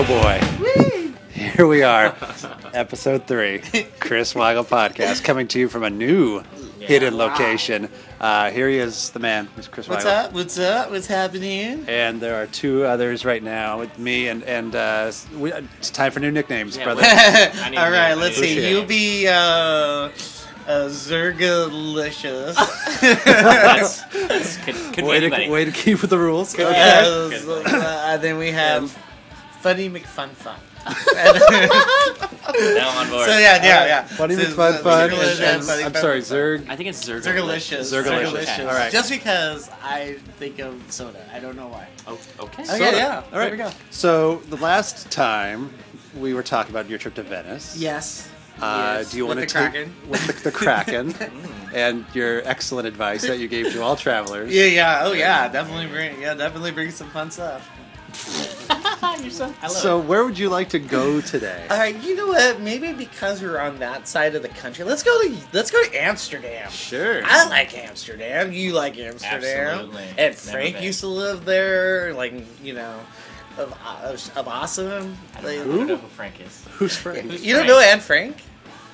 Oh boy. Here we are. Episode 3. Chris Wygal Podcast. Coming to you from a new hidden location. Here he is, the man. Who's Chris Wygal. What's up? What's happening? And there are 2 others right now with me. And it's time for new nicknames, brother. All right, let's see. You be Zergalicious. Way to keep with the rules. Then we have Funny McFun. Now on board. So yeah. Funny So McFun. Zergalicious. I'm sorry, Zerg. I think it's Zergalicious. Zergalicious. All right. Just because I think of soda. I don't know why. Oh, okay. Okay, yeah. All right. There we go. So the last time we were talking about your trip to Venice. Yes. Do you want to take Kraken? with the Kraken and your excellent advice that you gave to all travelers? Yeah. Oh yeah. Definitely bring some fun stuff. So where would you like to go today? All right, you know what? Maybe because we're on that side of the country, let's go to Amsterdam. Sure. I like Amsterdam. You like Amsterdam? Absolutely. And Frank used to live there. Like of awesome. I don't know who Frank is. Who's Frank? You don't know Anne Frank?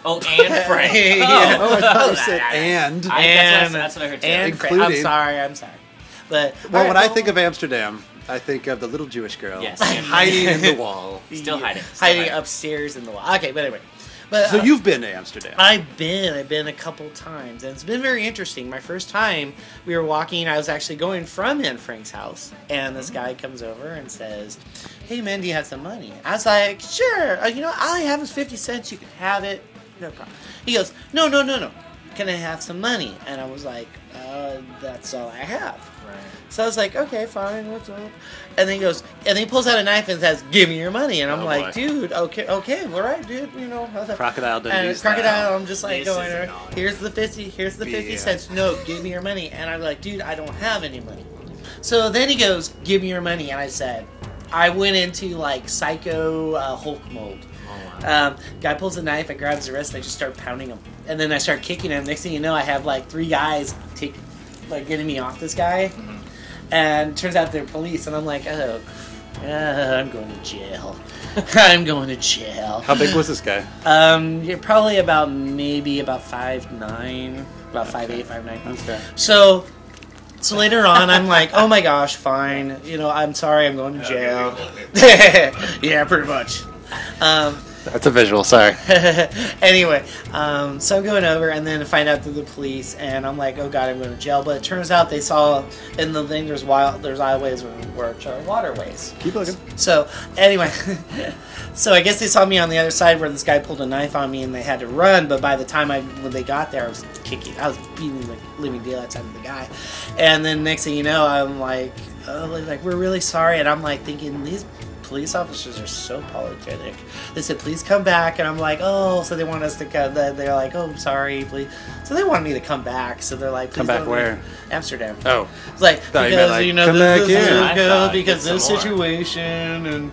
Oh, and Frank. Yeah. Oh, I thought you said and. That's what I heard too. And Including- I'm sorry. But Well, when I think of Amsterdam, I think of the little Jewish girl hiding in the wall. Still hiding. hiding upstairs in the wall. Okay, but anyway. But So you've been to Amsterdam. I've been a couple times, and it's been very interesting. My first time, we were walking, I was actually going from Anne Frank's house, and this guy comes over and says, "Hey man, do you have some money?" I was like, "Sure, all I have is 50 cents, you can have it, no problem." He goes, No, can I have some money? And I was like, that's all I have. Right. So I was like, okay, fine, what's up? And then he goes, and then he pulls out a knife and says, "Give me your money." And I'm like, boy. "Dude, okay, all right, dude, Crocodile Dundee And style. crocodile, I'm just like This going, is not- here's the 50 Yeah. cents. No, give me your money. And I'm like, dude, I don't have any money. So then he goes, "Give me your money." And I said, I went into like psycho Hulk mode. Oh, wow. Guy pulls a knife, I grabs the wrist, and I just start pounding him. And then I start kicking him. Next thing you know, I have like 3 guys getting me off this guy. Mm-hmm. And it turns out they're police. And I'm like, I'm going to jail. I'm going to jail. How big was this guy? You're probably about 5'9", about 5'8", 5'9". Okay. So later on, I'm like, oh my gosh, fine. I'm sorry, I'm going to jail. Yeah, pretty much. That's a visual, sorry. Anyway, so I'm going over and then find out through the police, and I'm like, oh god, I'm going to jail. But it turns out they saw in the thing there's highways which are waterways. Keep looking. So anyway, so I guess they saw me on the other side where this guy pulled a knife on me and they had to run. But by the time when they got there, I was beating the living daylights out of the guy. And then next thing you know, I'm like, we're really sorry. And I'm like thinking, these police officers are so apologetic. They said, "Please come back," and I'm like, "Oh," so they want us to come. They're like, "Oh, sorry, please." So they want me to come back. So they're like, Come back where? Amsterdam. Oh. It's like, Thought you meant, because come back this here. is I thought because get this some more. situation, and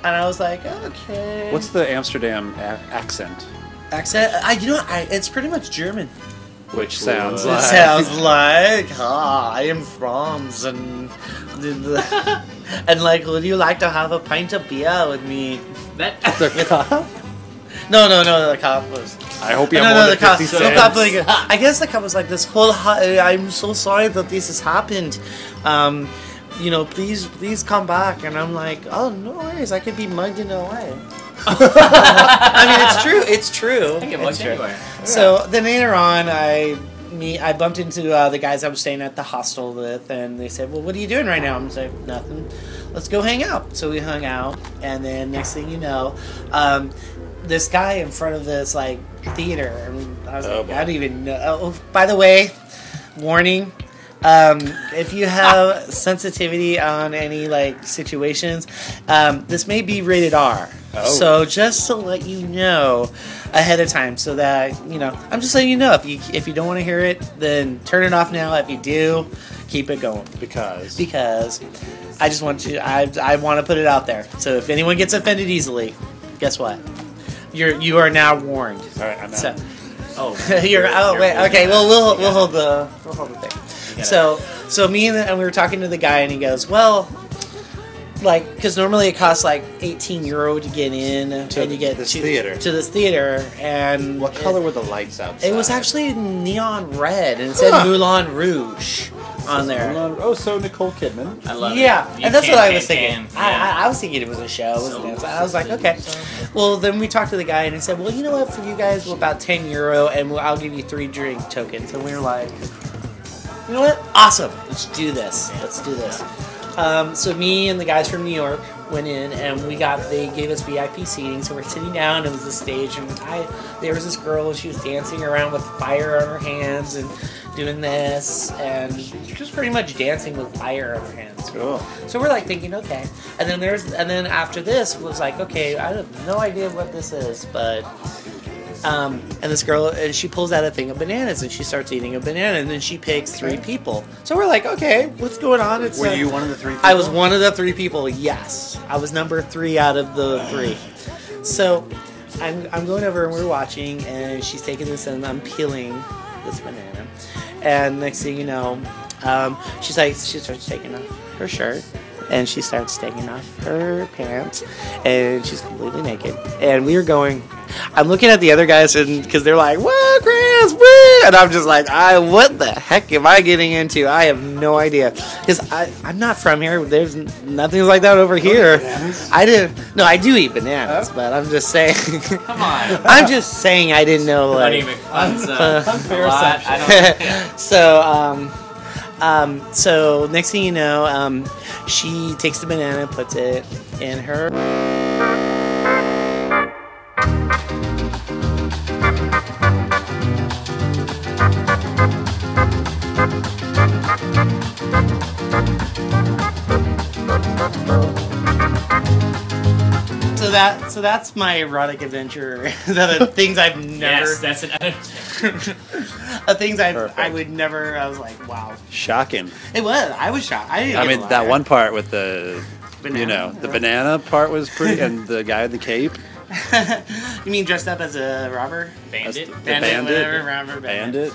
I was like, okay. What's the Amsterdam accent? accent? It's pretty much German. Which sounds It like... sounds like, I am from, and like, would you like to have a pint of beer with me? The cop? No, the cop was. I hope you have No, more the than cop. 50 The cents. cop, I guess the cop was like, I'm so sorry that this has happened. Please come back. And I'm like, oh, no worries. I could be mugged in LA. I mean, it's true. I can get It's mugged true. anywhere. So then later on, I bumped into the guys I was staying at the hostel with, and they said, "Well, what are you doing right now?" I'm like, "Nothing. Let's go hang out." So we hung out, and then next thing you know, this guy in front of this theater, and I was like, boy. I don't even know. Oh, by the way, warning. If you have sensitivity on any situations, this may be rated R. Oh. So just to let you know ahead of time, so that I'm just letting you know. If you don't want to hear it, then turn it off now. If you do, keep it going Because I just want to. I want to put it out there. So if anyone gets offended easily, guess what? You are now warned. All right, I'm out. So, Oh, wait. Okay, well we'll hold the thing. So me and we were talking to the guy, and he goes, "Well, like, because normally it costs like €18 to get in, To and you get this to theater. To this theater, and What color were the lights outside? It was actually neon red, and it said Moulin Rouge on there. Oh, so Nicole Kidman. I love Yeah, it. You and that's what I can, was thinking. yeah. I was thinking it was a show. I was like, okay. Well, then we talked to the guy, and he said, well, you know what? For you guys, we're about €10, and I'll give you 3 drink tokens. And we were like, you know what? Awesome. Let's do this. Let's do this. So me and the guys from New York went in, and they gave us VIP seating. So we're sitting down. It was the stage, and there was this girl, and she was dancing around with fire on her hands and doing this, and she was pretty much dancing with fire on her hands. Cool. So we're like thinking, okay, and then after this was like, okay, I have no idea what this is, but. And this girl, and she pulls out a thing of bananas, and she starts eating a banana, and then she picks 3 people. So we're like, okay, what's going on? Were you one of the 3 people? I was one of the 3 people. Yes, I was number 3 out of the 3. So I'm going over, and we're watching, and she's taking this, and I'm peeling this banana, and next thing you know, she starts taking off her shirt. And she starts taking off her pants, and she's completely naked. And we were going. I'm looking at the other guys, and because they're like, "Whoa, Chris, woo!" And I'm just like, what the heck am I getting into? I have no idea, because I'm not from here. There's nothing like that over here. I do eat bananas, but I'm just saying. Come on. I'm just saying I didn't know. Like, Unfair I assumption. So next thing you know, she takes the banana and puts it in her. So that's my erotic adventure. The things I've never. Yes, that's an. The things I Perfect. would never. I was like, wow. Shocking. It was. I was shocked. I didn't. I get mean, a that lie. one part with the, Banana? the banana part was pretty, and the guy in the cape. You mean dressed up as a robber? Bandit. The Whatever, robber, Bandit.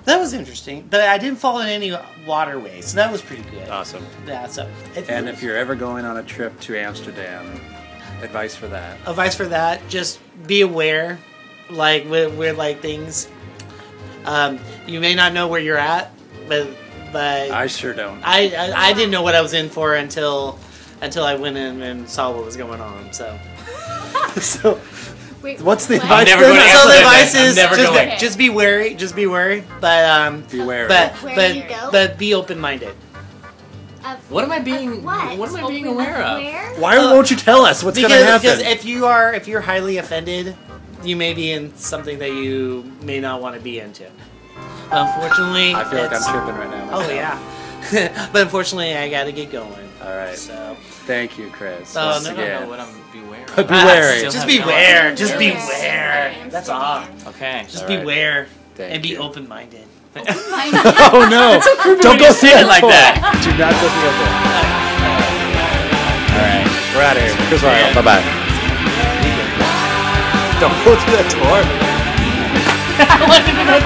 That was interesting, but I didn't fall in any waterways, so that was pretty good. Awesome. Yeah. So. And if you're ever going on a trip to Amsterdam, advice for that. advice for that, just be aware, like with like things. You may not know where you're at, but I sure don't. I didn't know what I was in for until I went in and saw what was going on. So Wait, What's the what? advice? never going to so the Amsterdam. advice I'm is never going. just be wary, but Be wary. Where you go? but be open minded. What am I being? What? What am I being aware of? Where? Why won't you tell us what's going to happen? Because if you're highly offended, you may be in something that you may not want to be into. Unfortunately, I feel like I'm it's- tripping right now. Oh myself. yeah, but unfortunately, I got to get going. All right. So Thank you, Chris. Oh, Once no, I don't know again. what I'm beware But of. beware. Still just have beware. no Just idea. beware. That's all. Okay. Just All right. beware Thank and be you. open minded. Oh no! Don't go say through it like door. that. Do not go through that door. All right, we're out of here. Chris Wygal. Bye bye. Don't go through that door. I wanted to know.